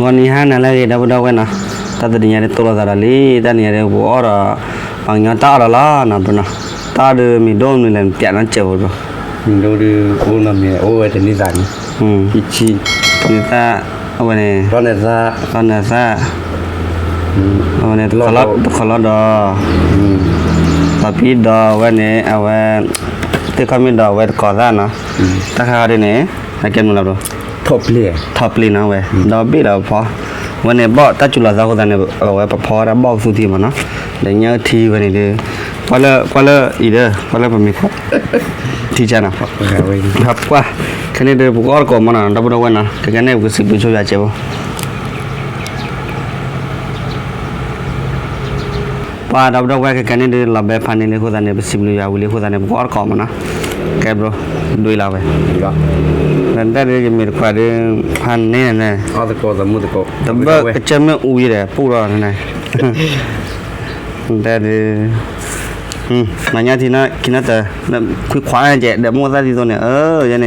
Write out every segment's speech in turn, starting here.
วันนี้ห้านั่นแหละเดี๋ยวเราไปนะตาตัวนี้เนี่ยตัวละตาลีตาเนี่ยบัวอ่ะบางอย่างตาละละนะเป็นนะตาเดิมมีโดนมีอะไรเปลี่ยนนั่นเจ้าบ่มีโดนโอ้น้ำเนี่ยโอ้ยแต่นี่สันพิชินี่ตาเอาไว้เนี่ยตอนนี้ซะเอาไว้เนี่ยขลอดตาพีดอไว้เนี่ยเอาไว้ที่เขามีดอกไว้ก่อซ่านะถ้าเขาได้เนี่ยให้เก็บมันแล้วดูทบเลยนะเว้ยดอกบีดอกพอวันนี้บ่ตัดจุลาซาก็ได้เนี่ยเอาไว้พอแล้วบอกสุธีมันนะเดี๋ยวเนี่ยทีวันนี้เด้อพอแล้วอีเด้อพอแล้วผมมีครับที่จะนะครับว่าแค่นี้เด้อพวกอร์ก็มันนะดับดับวันนะแค่นี้พวกสิบชั่วโมงจะบ่ว่าดับดับวันแค่นี้เด้อลับแบบฟันนี่เขาได้เนี่ยสิบชั่วโมงเขาได้เนี่ยพวกอร์ก็มันนะแกบรดูลาเว้ยนั่นแต่เรื่องมีกว่าเรื่องพันเนี่ยนะตะโกตะมุตะโกแต่ว่าจะไม่อุ้ยเลยพูดว่านั่นไงแต่เรื่องมันยังที่น่าคิดน่าจะคุยคว้าเจ๊เดี๋ยวมั่วซะที่ตัวเนี่ยยังไง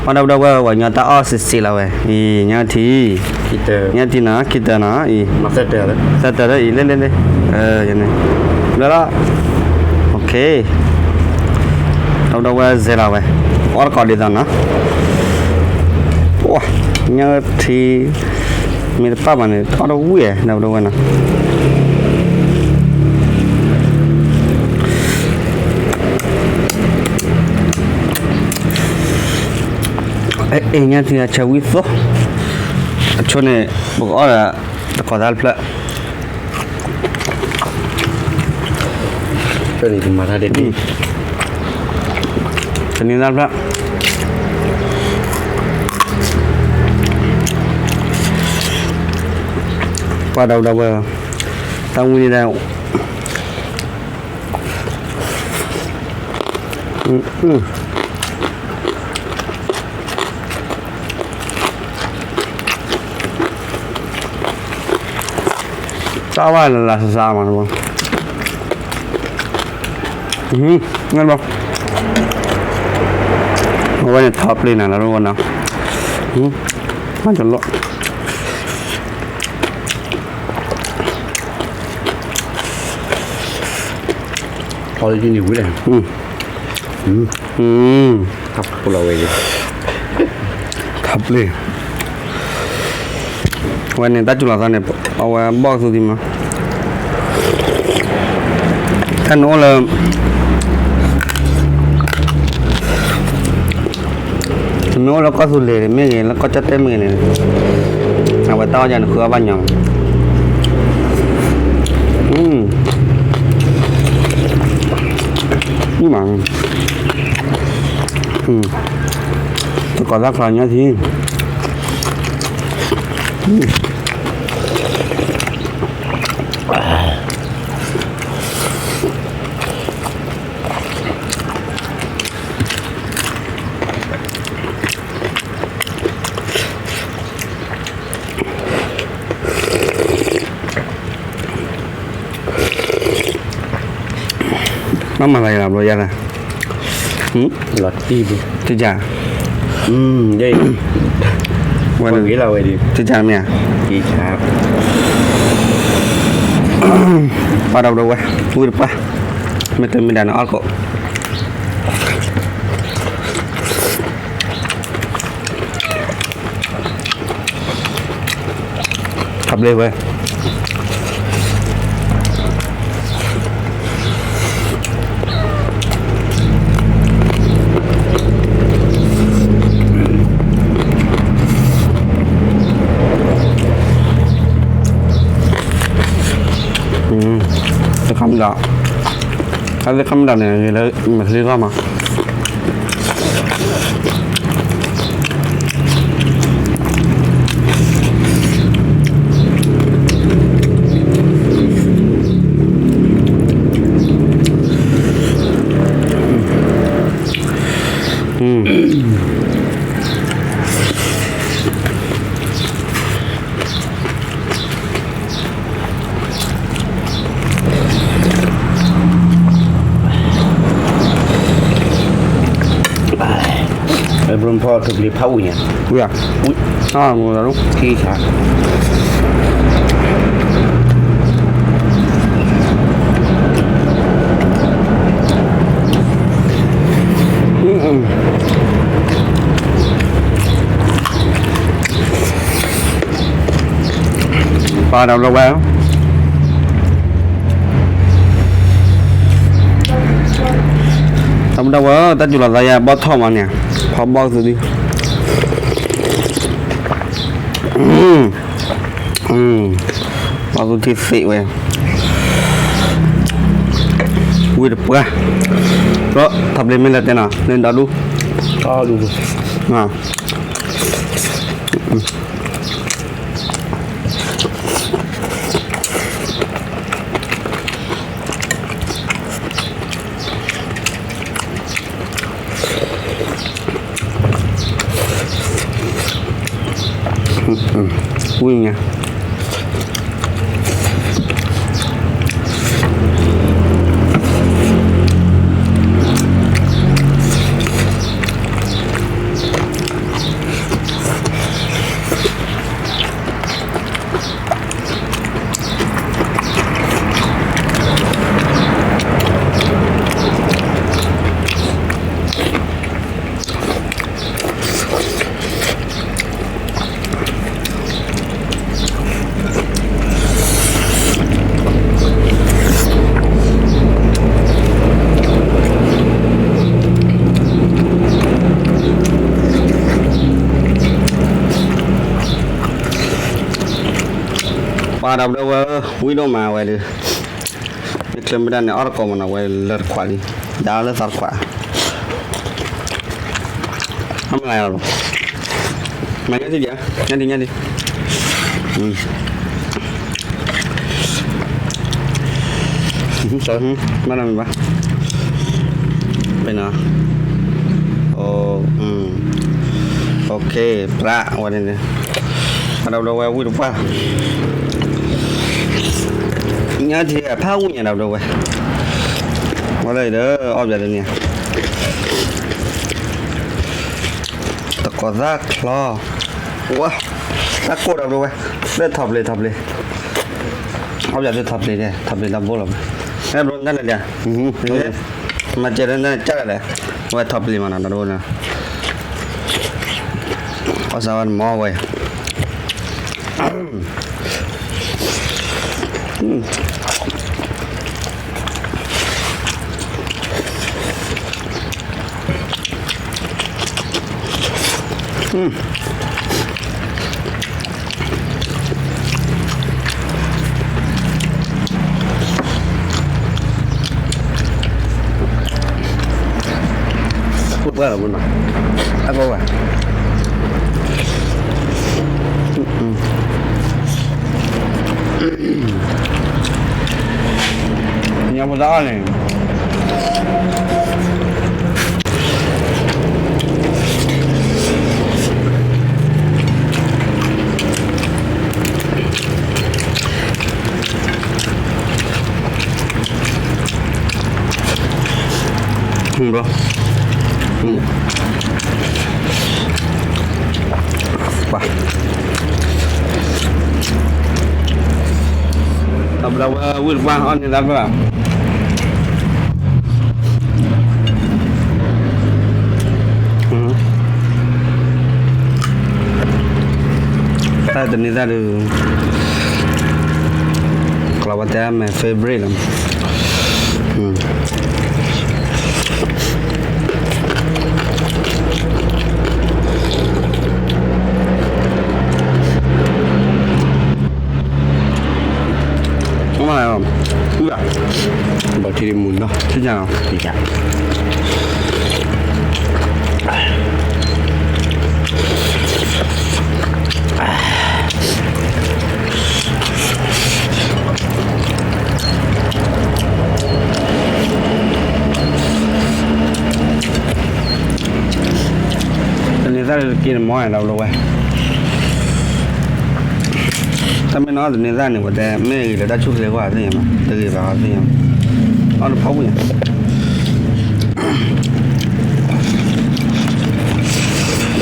วันดับว่าเนี่ยตาอ้อสิแล้วเว้ยอีเนี่ยที่เนี่ยที่นะคิดนะอีมาเสร็จแล้วอีเล่นยังไงแล้วโอเคดับว่าเสร็จแล้วเว้ยออร์ก็ดีแล้วนะว้าเนี่ยที่มีป้ามันเนี่ยทอดวุ้ยดับว่านะเนี่ยที่จะวิโสช่วงนี้บอกว่าตะกอดอัลเพลช่วงนี้ถึงมาท่าเด็ดดีช่วงนี้อัลเพลว่าดับตั้งวันนี้แล้วซาว่าละซามันบ่งั้นบ่วันนี้ท็อปเลยนะแล้ววันนะมันจะละพอจะกินอยู่เลยทับพวกเราเองทับเลยวันนี้ตัดจุลาซาเนี่ยเอาไว้บอกสุดที่มาท่านโน้เลยโน้แล้วก็สุดเลยไม่เห็นแล้วก็จะเต็มเลยเนี่ยเอาไว้ต่อยันคือบ้านยังนี่มั้งจะก่อนรักษาเนี้ยทีน้ำอะไรล่ะบริยานะหลอดตีบุที่จ่ายัยวันนี้เราไอ้ดิที่จ่าเนี่ยดีครับปลาดับไว้พูดปะไม่เติมไม่ได้นะอัลโกขับเลยเว้ยคำด่าถ้าเรียกคำด่าเนี่ยแล้วมันเรียกว่ามา Belum pernah beli paunya. Iya. Ah, mau lalu. Kisah. Ba đầu đâu bé. Tầm đâu á, ta chụp là ra bớt thơm mà nè, phá bớt rồi đi. Bao nhiêu thịt xịn vậy. Ui được quá. Đó, thập lên mình là thế nào, lên đó luôn. To luôn. À. Vui nha. Ba đầu đâu quý đâu mà vậy được. Việc làm bên này ở có mà nào vậy lật quả đi, đào lật sạt quả. Không này rồi. Mày nhớ gì vậy? Nhanh đi. Sợ hả? Bắt đầu mình bắt. Bên nào? Ok, pra, qua đây nè. Bắt đầu đâu quý đâu qua. Nhớ thì phao nhà đâu đâu vậy. Ở đây đỡ ôm vào đây nè. Ta có rác lo. Ủa, rác cô đâu đâu vậy. Đây thập lên. Ôm vào đây thập lên làm vô làm. Em luôn đây là nè. Mà chơi đây chắc là đấy. Vậy thập lên mà nào đâu nè. Có sao ăn mò vậy. Phút quá rồi mình ăn vô à. Nhà một đó này. Đó. Ba. Tập đầu vượt qua on thì làm các bạn. Ta tình đi ra được. Kalau baca my favorite lah. Không dạ. Bảo thì muốn đâu. Thế nào? Thì dạ. Người ta kia là món nào đâu vậy? Ta mới nói từ ra này của ta mấy người đã chút lấy qua thế mà từ vào thế mà nó phóng vậy.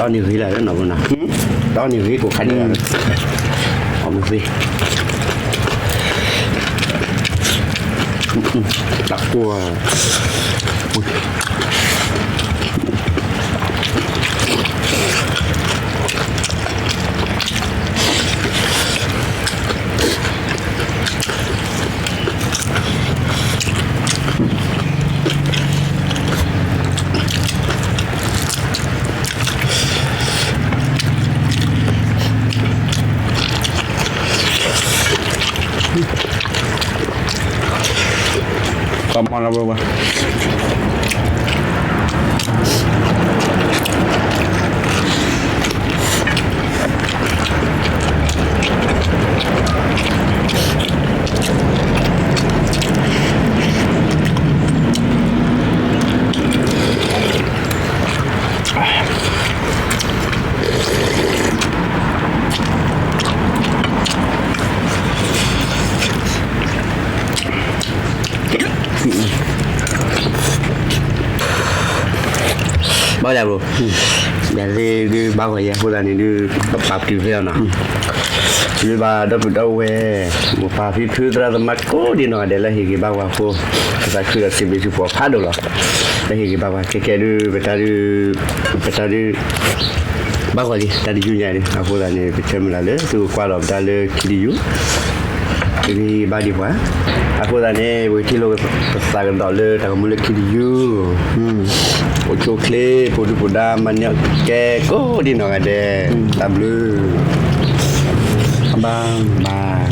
tao nhiều khi là nó nổi nào tao nhiều khi của khánh là không được gì đặc cua còn món nào không? bao giờ rồi để đi bao ngày hôm nay đi tập kiểu gì nào đi ba đâu về một pha phi thứ ra là mắt cố đi nói để là cái bao qua cô ta cứ là xem bị chụp phá được rồi đây cái bao qua cái đi bao ngày đi ta đi du nhà đi hôm nay bị chém là lớn từ qua làm ta lên khi đi du thì ba đi quá aku tanya buat kilo $1 tak boleh kilo coklat poda banyak kek ko di nak ada tak boleh Abang ba